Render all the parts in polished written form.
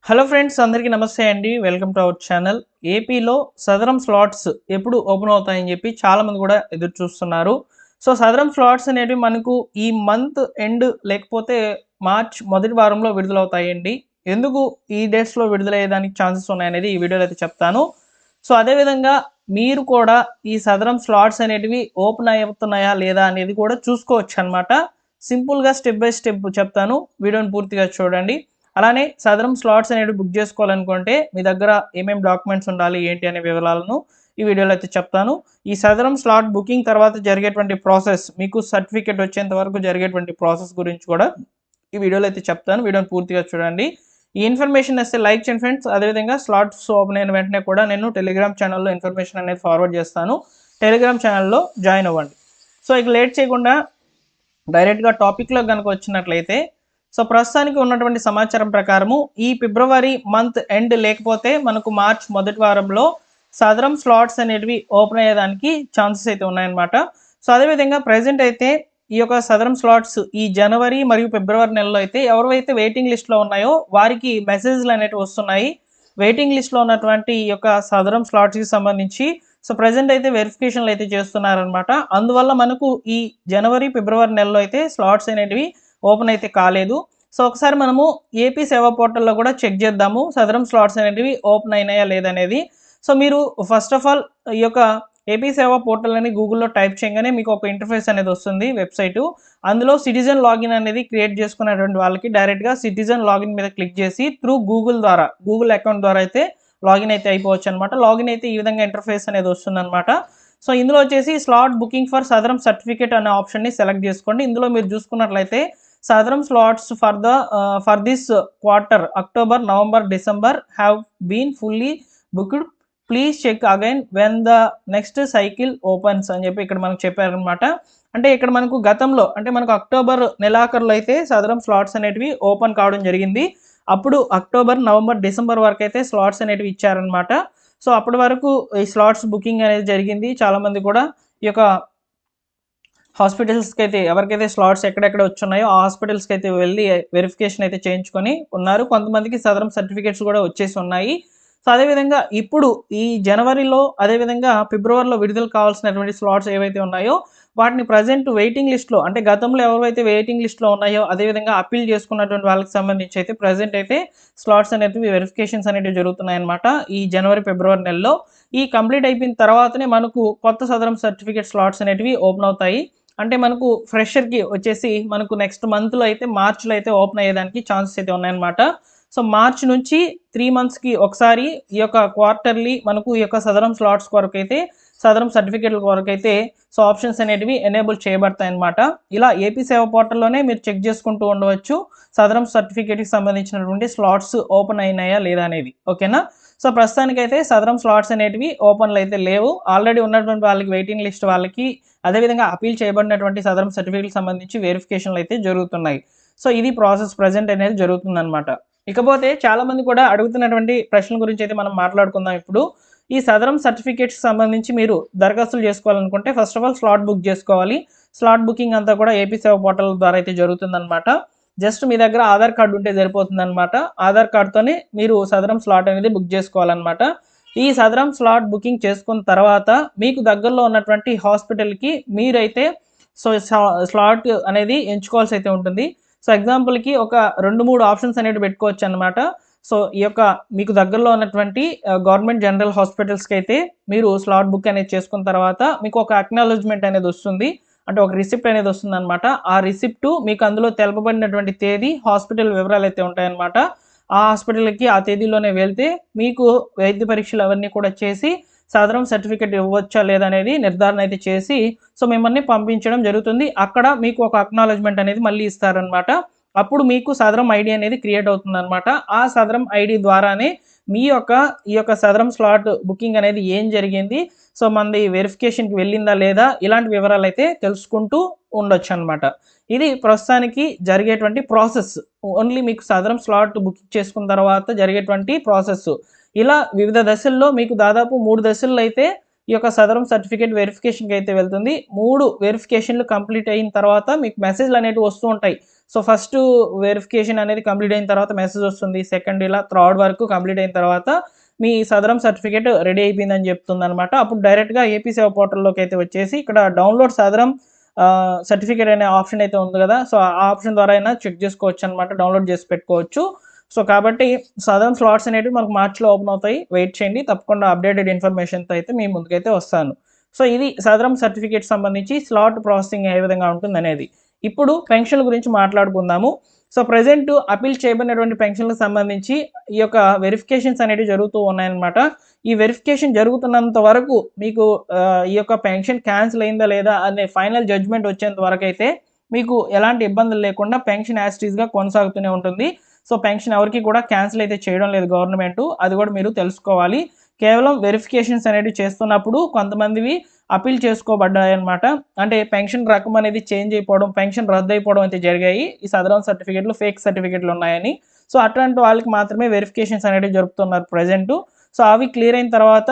Hello friends, అందరికీ నమస్తే అండి. Welcome to our channel. ఏపీలో సదరం స్లాట్స్ ఎప్పుడు ఓపెన్ అవుతాయని చెప్పి చాలామంది కూడా ఎదురు చూస్తున్నారు. సో సదరం స్లాట్స్ అనేవి మనకు ఈ మంత్ ఎండ్ లేకపోతే మార్చ్ మొదటి వారంలో విడుదలవుతాయండి. ఎందుకు ఈ డేట్స్లో విడుదలయ్యేదానికి ఛాన్సెస్ ఉన్నాయనేది ఈ వీడియోలో అయితే చెప్తాను. సో అదేవిధంగా మీరు కూడా ఈ సదరం స్లాట్స్ అనేటివి ఓపెన్ అవుతున్నాయా లేదా అనేది కూడా చూసుకోవచ్చు అనమాట. సింపుల్గా స్టెప్ బై స్టెప్ చెప్తాను, వీడియోని పూర్తిగా చూడండి. అలానే సదరం స్లాట్స్ అనేవి బుక్ చేసుకోవాలనుకుంటే మీ దగ్గర ఏమేమి డాక్యుమెంట్స్ ఉండాలి ఏంటి అనే వివరాలను ఈ వీడియోలో అయితే చెప్తాను. ఈ సదరం స్లాట్ బుకింగ్ తర్వాత జరిగేటువంటి ప్రాసెస్, మీకు సర్టిఫికేట్ వచ్చేంత వరకు జరిగేటువంటి ప్రాసెస్ గురించి కూడా ఈ వీడియోలో అయితే చెప్తాను. వీడియోని పూర్తిగా చూడండి. ఈ ఇన్ఫర్మేషన్ వస్తే లైక్ చేయండి ఫ్రెండ్స్. అదేవిధంగా స్లాట్స్ ఓపెన్ అయిన వెంటనే కూడా నేను టెలిగ్రామ్ ఛానల్లో ఇన్ఫర్మేషన్ అనేది ఫార్వర్డ్ చేస్తాను. టెలిగ్రామ్ ఛానల్లో జాయిన్ అవ్వండి. సో ఇక లేట్ చేయకుండా డైరెక్ట్గా టాపిక్లో కనుక వచ్చినట్లయితే, సో ప్రస్తుతానికి ఉన్నటువంటి సమాచారం ప్రకారము ఈ ఫిబ్రవరి మంత్ ఎండ్ లేకపోతే మనకు మార్చ్ మొదటి వారంలో సదరం స్లాట్స్ అనేటివి ఓపెన్ అయ్యేదానికి ఛాన్సెస్ అయితే ఉన్నాయన్నమాట. సో అదేవిధంగా ప్రజెంట్ అయితే ఈ యొక్క సదరం స్లాట్స్ ఈ జనవరి మరియు ఫిబ్రవరి నెలలో అయితే ఎవరైతే వెయిటింగ్ లిస్ట్లో ఉన్నాయో వారికి మెసేజ్లు అనేవి వస్తున్నాయి. వెయిటింగ్ లిస్ట్లో ఉన్నటువంటి ఈ యొక్క సదరం స్లాట్స్కి సంబంధించి సో ప్రజెంట్ అయితే వెరిఫికేషన్లు అయితే చేస్తున్నారనమాట. అందువల్ల మనకు ఈ జనవరి ఫిబ్రవరి నెలలో అయితే స్లాట్స్ అనేటివి ఓపెన్ అయితే కాలేదు. సో ఒకసారి మనము ఏపీ సేవా పోర్టల్లో కూడా చెక్ చేద్దాము సదరం స్లాట్స్ అనేటివి ఓపెన్ అయినాయా లేదనేది. సో మీరు ఫస్ట్ ఆఫ్ ఆల్ ఈ యొక్క ఏపీ సేవా పోర్టల్ అని గూగుల్లో టైప్ చేయగానే మీకు ఒక ఇంటర్ఫేస్ అనేది వస్తుంది వెబ్సైటు. అందులో సిటిజన్ లాగిన్ అనేది క్రియేట్ చేసుకున్నటువంటి వాళ్ళకి డైరెక్ట్గా సిటిజన్ లాగిన్ మీద క్లిక్ చేసి త్రూ గూగుల్ అకౌంట్ ద్వారా అయితే లాగిన్ అయితే అయిపోవచ్చు అనమాట. లాగిన్ అయితే ఈ విధంగా ఇంటర్ఫేస్ అనేది వస్తుందన్నమాట. సో ఇందులో వచ్చేసి slot booking for Sadaram certificate అనే ఆప్షన్ని సెలెక్ట్ చేసుకోండి. ఇందులో మీరు చూసుకున్నట్లయితే Sadaram slots for this quarter October, November, December have been fully booked. Please check again when the next cycle opens అని చెప్పి ఇక్కడ మనకు చెప్పారనమాట. అంటే ఇక్కడ మనకు గతంలో అంటే మనకు అక్టోబర్ నెలాఖరులో అయితే సదరం స్లాట్స్ అనేటివి ఓపెన్ కావడం జరిగింది. అప్పుడు అక్టోబర్, నవంబర్, డిసెంబర్ వరకు అయితే స్లాట్స్ అనేటివి ఇచ్చారనమాట. సో అప్పటి వరకు ఈ స్లాట్స్ బుకింగ్ అనేది జరిగింది. చాలామంది కూడా ఈ యొక్క హాస్పిటల్స్కి అయితే ఎవరికైతే స్లాట్స్ ఎక్కడెక్కడ వచ్చున్నాయో ఆ హాస్పిటల్స్కి అయితే వెళ్ళి వెరిఫికేషన్ అయితే చేయించుకొని ఉన్నారు. కొంతమందికి సదరం సర్టిఫికేట్స్ కూడా వచ్చేసి ఉన్నాయి. సో అదేవిధంగా ఇప్పుడు ఈ జనవరిలో అదేవిధంగా ఫిబ్రవరిలో విడుదల కావాల్సినటువంటి స్లాట్స్ ఏవైతే ఉన్నాయో వాటిని ప్రజెంట్ వెయిటింగ్ లిస్ట్లో అంటే గతంలో ఎవరైతే వెయిటింగ్ లిస్ట్లో ఉన్నాయో అదేవిధంగా అప్పీల్ చేసుకున్నటువంటి వాళ్ళకి సంబంధించి అయితే ప్రజెంట్ అయితే స్లాట్స్ అనేటివి వెరిఫికేషన్స్ అనేటివి జరుగుతున్నాయన్నమాట ఈ జనవరి ఫిబ్రవరి నెలలో. ఈ కంప్లీట్ అయిపోయిన తర్వాతనే మనకు కొత్త సదరం సర్టిఫికేట్ స్లాట్స్ అనేటివి ఓపెన్ అవుతాయి. అంటే మనకు ఫ్రెషర్కి వచ్చేసి మనకు నెక్స్ట్ మంత్లో అయితే మార్చ్లో అయితే ఓపెన్ అయ్యేదానికి ఛాన్సెస్ అయితే ఉన్నాయన్నమాట. సో మార్చ్ నుంచి 3 మంత్స్కి ఒకసారి ఈ యొక్క క్వార్టర్లీ మనకు ఈ యొక్క సదరం స్లాట్స్ కొరకు అయితే సదరం సర్టిఫికేట్ల కొరకు అయితే సో ఆప్షన్స్ అనేటివి ఎనేబుల్ చేయబడతాయి అన్నమాట. ఇలా ఏపీ సేవా పోర్టల్లోనే మీరు చెక్ చేసుకుంటూ ఉండవచ్చు సదరం సర్టిఫికేట్కి సంబంధించినటువంటి స్లాట్స్ ఓపెన్ అయినాయా లేదా అనేది. ఓకేనా. సో ప్రస్తుతానికైతే సదరం స్లాట్స్ అనేటివి ఓపెన్లు అయితే లేవు. ఆల్రెడీ ఉన్నటువంటి వాళ్ళకి వెయిటింగ్ లిస్ట్ వాళ్ళకి అదేవిధంగా అపీల్ చేయబడినటువంటి సదరం సర్టిఫికేట్కి సంబంధించి వెరిఫికేషన్లు అయితే జరుగుతున్నాయి. సో ఇది ప్రాసెస్ ప్రజెంట్ అనేది జరుగుతుందన్నమాట. ఇకపోతే చాలామంది కూడా అడుగుతున్నటువంటి ప్రశ్నల గురించి అయితే మనం మాట్లాడుకుందాం ఇప్పుడు. ఈ సదరం సర్టిఫికేట్స్కి సంబంధించి మీరు దరఖాస్తులు చేసుకోవాలనుకుంటే first of all slot book చేసుకోవాలి. స్లాట్ బుకింగ్ అంతా కూడా ఏపీ సేవా పోర్టల్ ద్వారా అయితే జరుగుతుందన్నమాట. జస్ట్ మీ దగ్గర ఆధార్ కార్డు ఉంటే సరిపోతుందన్నమాట. ఆధార్ కార్డుతోనే మీరు సదరం స్లాట్ అనేది బుక్ చేసుకోవాలన్నమాట. ఈ సదరం స్లాట్ బుకింగ్ చేసుకున్న తర్వాత మీకు దగ్గరలో ఉన్నటువంటి హాస్పిటల్కి మీరైతే సో స్లాట్ అనేది ఎంచుకోవాల్సి అయితే ఉంటుంది. సో ఎగ్జాంపుల్కి ఒక 2-3 ఆప్షన్స్ అనేవి పెట్టుకోవచ్చు అనమాట. సో ఈ యొక్క మీకు దగ్గరలో ఉన్నటువంటి గవర్నమెంట్ జనరల్ హాస్పిటల్స్కి అయితే మీరు స్లాట్ బుక్ అనేది చేసుకున్న తర్వాత మీకు ఒక అక్నాలెడ్జ్మెంట్ అనేది వస్తుంది. అంటే ఒక రిసిప్ట్ అనేది వస్తుంది అనమాట. ఆ రిసిప్ట్ మీకు అందులో తెలపబడినటువంటి తేదీ, హాస్పిటల్ వివరాలు అయితే ఉంటాయన్నమాట. ఆ హాస్పిటల్కి ఆ తేదీలోనే వెళ్తే మీకు వైద్య పరీక్షలు అవన్నీ కూడా చేసి సదరం సర్టిఫికేట్ ఇవ్వచ్చా లేదనేది నిర్ధారణ అయితే చేసి సో మిమ్మల్ని పంపించడం జరుగుతుంది. అక్కడ మీకు ఒక అక్నాలెడ్జ్మెంట్ అనేది మళ్ళీ ఇస్తారనమాట. అప్పుడు మీకు సదరం ఐడి అనేది క్రియేట్ అవుతుందన్నమాట. ఆ సదరం ఐడి ద్వారానే మీ ఈ యొక్క సదరం స్లాట్ బుకింగ్ అనేది ఏం జరిగింది, సో మనది వెరిఫికేషన్కి వెళ్ళిందా లేదా, ఇలాంటి వివరాలు అయితే తెలుసుకుంటూ ఉండొచ్చు అనమాట. ఇది ప్రస్తుతానికి జరిగేటువంటి ప్రాసెస్. ఓన్లీ మీకు సదరం స్లాట్ బుక్ చేసుకున్న తర్వాత జరిగేటువంటి ప్రాసెస్. ఇలా వివిధ దశల్లో మీకు దాదాపు 3 దశల్లో అయితే ఈ యొక్క సదరం సర్టిఫికేట్ వెరిఫికేషన్కి అయితే వెళ్తుంది. 3 వెరిఫికేషన్లు కంప్లీట్ అయిన తర్వాత మీకు మెసేజ్లు అనేవి వస్తూ ఉంటాయి. సో ఫస్ట్ వెరిఫికేషన్ అనేది కంప్లీట్ అయిన తర్వాత మెసేజ్ వస్తుంది. సెకండ్ ఇలా థర్డ్ వరకు కంప్లీట్ అయిన తర్వాత మీ సదరం సర్టిఫికేట్ రెడీ అయిపోయిందని చెప్తుందనమాట. అప్పుడు డైరెక్ట్గా ఏపీ సేవ పోర్టల్లోకి అయితే వచ్చేసి ఇక్కడ డౌన్లోడ్ సదరం సర్టిఫికేట్ అనే ఆప్షన్ అయితే ఉంది కదా, సో ఆ ఆప్షన్ ద్వారా అయినా చెక్ చేసుకోవచ్చు అనమాట, డౌన్లోడ్ చేసి పెట్టుకోవచ్చు. సో కాబట్టి సదరం స్లాట్స్ అనేవి మనకు మార్చిలో ఓపెన్ అవుతాయి. వెయిట్ చేయండి, తప్పకుండా అప్డేటెడ్ ఇన్ఫర్మేషన్తో అయితే మీ ముందుకైతే వస్తాను. సో ఇది సదరం సర్టిఫికేట్ సంబంధించి స్లాట్ ప్రాసెసింగ్ ఏ విధంగా ఉంటుంది అనేది. ఇప్పుడు పెన్షన్ల గురించి మాట్లాడుకుందాము. సో ప్రజెంట్ అపీల్ చేయబడినటువంటి పెన్షన్లకు సంబంధించి ఈ యొక్క వెరిఫికేషన్స్ అనేవి జరుగుతూ ఉన్నాయన్నమాట. ఈ వెరిఫికేషన్ జరుగుతున్నంత వరకు మీకు ఈ యొక్క పెన్షన్ క్యాన్సిల్ అయిందా లేదా అనే ఫైనల్ జడ్జ్మెంట్ వచ్చేంత వరకు అయితే మీకు ఎలాంటి ఇబ్బందులు లేకుండా పెన్షన్ యాజ్ ఇట్ ఈస్‌గా కొనసాగుతూనే ఉంటుంది. సో పెన్షన్ ఎవరికి కూడా క్యాన్సిల్ అయితే చేయడం లేదు గవర్నమెంట్, అది కూడా మీరు తెలుసుకోవాలి. కేవలం వెరిఫికేషన్స్ అనేవి చేస్తున్నప్పుడు కొంతమందివి అపీల్ చేసుకోబడ్డాయన్నమాట. అంటే పెన్షన్ రకం అనేది చేంజ్ అయిపోవడం, పెన్షన్ రద్దు అయిపోవడం అయితే జరిగాయి. ఈ సదరం సర్టిఫికేట్లు ఫేక్ సర్టిఫికేట్లు ఉన్నాయని. సో అట్లాంటి వాళ్ళకి మాత్రమే వెరిఫికేషన్స్ అనేవి జరుపుతున్నారు ప్రజెంటు. సో అవి క్లియర్ అయిన తర్వాత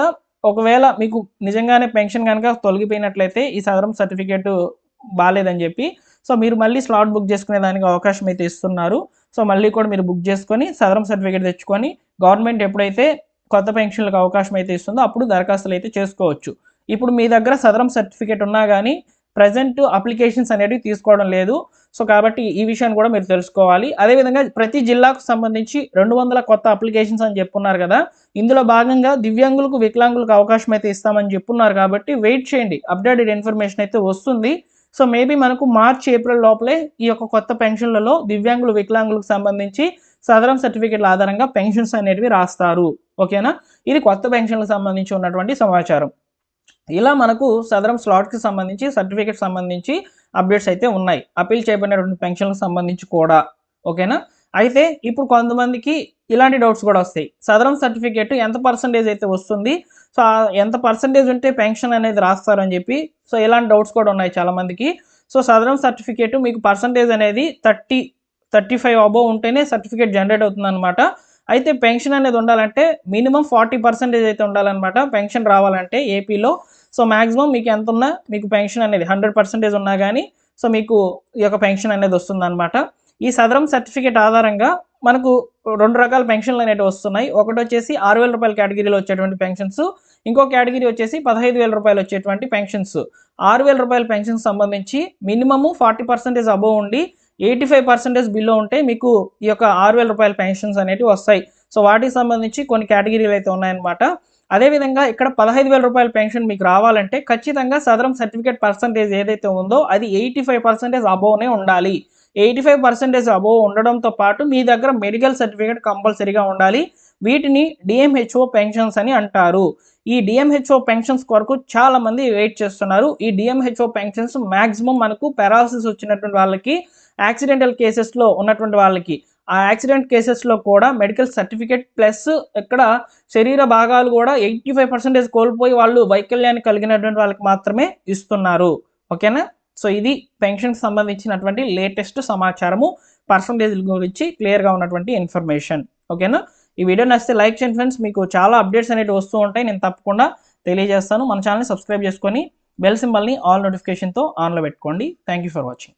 ఒకవేళ మీకు నిజంగానే పెన్షన్ కనుక తొలగిపోయినట్లయితే ఈ సదరం సర్టిఫికేట్ బాలేదని చెప్పి సో మీరు మళ్ళీ స్లాట్ బుక్ చేసుకునే దానికి అవకాశం అయితే ఇస్తున్నారు. సో మళ్ళీ కూడా మీరు బుక్ చేసుకొని సదరం సర్టిఫికేట్ తెచ్చుకొని గవర్నమెంట్ ఎప్పుడైతే కొత్త పెన్షన్లకు అవకాశం అయితే ఇస్తుందో అప్పుడు దరఖాస్తులు అయితే చేసుకోవచ్చు. ఇప్పుడు మీ దగ్గర సదరం సర్టిఫికేట్ ఉన్నా కానీ ప్రజెంట్ అప్లికేషన్స్ అనేవి తీసుకోవడం లేదు. సో కాబట్టి ఈ విషయాన్ని కూడా మీరు తెలుసుకోవాలి. అదేవిధంగా ప్రతి జిల్లాకు సంబంధించి 200 కొత్త అప్లికేషన్స్ అని చెప్పున్నారు కదా, ఇందులో భాగంగా దివ్యాంగులకు వికలాంగులకు అవకాశం అయితే ఇస్తామని చెప్పున్నారు కాబట్టి వెయిట్ చేయండి, అప్డేటెడ్ ఇన్ఫర్మేషన్ అయితే వస్తుంది. సో మేబీ మనకు మార్చ్ ఏప్రిల్ లోపలే ఈ యొక్క కొత్త పెన్షన్లలో దివ్యాంగులు వికలాంగులకు సంబంధించి సదరం సర్టిఫికేట్ల ఆధారంగా పెన్షన్స్ అనేటివి రాస్తారు. ఓకేనా, ఇది కొత్త పెన్షన్లకు సంబంధించి ఉన్నటువంటి సమాచారం. ఇలా మనకు సదరం స్లాట్కి సంబంధించి సర్టిఫికేట్ సంబంధించి అప్డేట్స్ అయితే ఉన్నాయి, అపీల్ చేయబడినటువంటి పెన్షన్లకు సంబంధించి కూడా. ఓకేనా, అయితే ఇప్పుడు కొంతమందికి ఇలాంటి డౌట్స్ కూడా వస్తాయి. సదరం సర్టిఫికేట్ ఎంత పర్సంటేజ్ అయితే వస్తుంది, సో ఎంత పర్సంటేజ్ ఉంటే పెన్షన్ అనేది రాస్తారని చెప్పి సో ఇలాంటి డౌట్స్ కూడా ఉన్నాయి చాలామందికి. సో సదరం సర్టిఫికేట్ మీకు పర్సంటేజ్ అనేది 35 అబోవ్ ఉంటేనే సర్టిఫికేట్ జనరేట్ అవుతుందన్నమాట. అయితే పెన్షన్ అనేది ఉండాలంటే మినిమం 40% అయితే ఉండాలన్నమాట పెన్షన్ రావాలంటే ఏపీలో. సో మ్యాక్సిమం మీకు ఎంత ఉన్నా మీకు పెన్షన్ అనేది 100% ఉన్నా కానీ సో మీకు ఈ యొక్క పెన్షన్ అనేది వస్తుందన్నమాట. ఈ సదరం సర్టిఫికేట్ ఆధారంగా మనకు 2 రకాల పెన్షన్లు అనేవి వస్తున్నాయి. ఒకటి వచ్చేసి 6,000 రూపాయల కేటగిరీలో వచ్చేటువంటి పెన్షన్స్, ఇంకో కేటగిరీ వచ్చేసి 15,000 రూపాయలు వచ్చేటువంటి పెన్షన్స్. 6,000 రూపాయల పెన్షన్ సంబంధించి మినిమము 40% అబోవ్ ఉండి 85% బిలో ఉంటే మీకు ఈ యొక్క 6,000 రూపాయల పెన్షన్స్ అనేవి వస్తాయి. సో వాటికి సంబంధించి కొన్ని కేటగిరీలు అయితే ఉన్నాయన్నమాట. అదేవిధంగా ఇక్కడ 15,000 రూపాయల పెన్షన్ మీకు రావాలంటే ఖచ్చితంగా సదరం సర్టిఫికేట్ పర్సంటేజ్ ఏదైతే ఉందో అది 85% అబోవ్నే ఉండాలి. 85% అబోవ్ ఉండడంతో పాటు మీ దగ్గర మెడికల్ సర్టిఫికేట్ కంపల్సరీగా ఉండాలి. వీటిని డిఎంహెచ్ఓ పెన్షన్స్ అని అంటారు. ఈ డిఎంహెచ్ఓ పెన్షన్స్ కొరకు చాలామంది వెయిట్ చేస్తున్నారు. ఈ డిఎంహెచ్ఓ పెన్షన్స్ మ్యాక్సిమం మనకు పెరాలసిస్ వచ్చినటువంటి వాళ్ళకి, యాక్సిడెంటల్ కేసెస్లో ఉన్నటువంటి వాళ్ళకి, ఆ యాక్సిడెంట్ కేసెస్లో కూడా మెడికల్ సర్టిఫికేట్ ప్లస్ ఇక్కడ శరీర భాగాలు కూడా 85% కోల్పోయి వాళ్ళు వైకల్యాన్ని కలిగినటువంటి వాళ్ళకి మాత్రమే ఇస్తున్నారు. ఓకేనా, సో ఇది పెన్షన్కి సంబంధించినటువంటి లేటెస్ట్ సమాచారము, పర్సంటేజ్ల గురించి క్లియర్గా ఉన్నటువంటి ఇన్ఫర్మేషన్. ఓకేనా, ఈ వీడియో నచ్చితే లైక్ చేయండి ఫ్రెండ్స్. మీకు చాలా అప్డేట్స్ అనేవి వస్తూ ఉంటాయి, నేను తప్పకుండా తెలియజేస్తాను. మన ఛానల్ని సబ్స్క్రైబ్ చేసుకొని బెల్ సింబల్ని ఆల్ నోటిఫికేషన్తో ఆన్లో పెట్టుకోండి. Thank you for watching.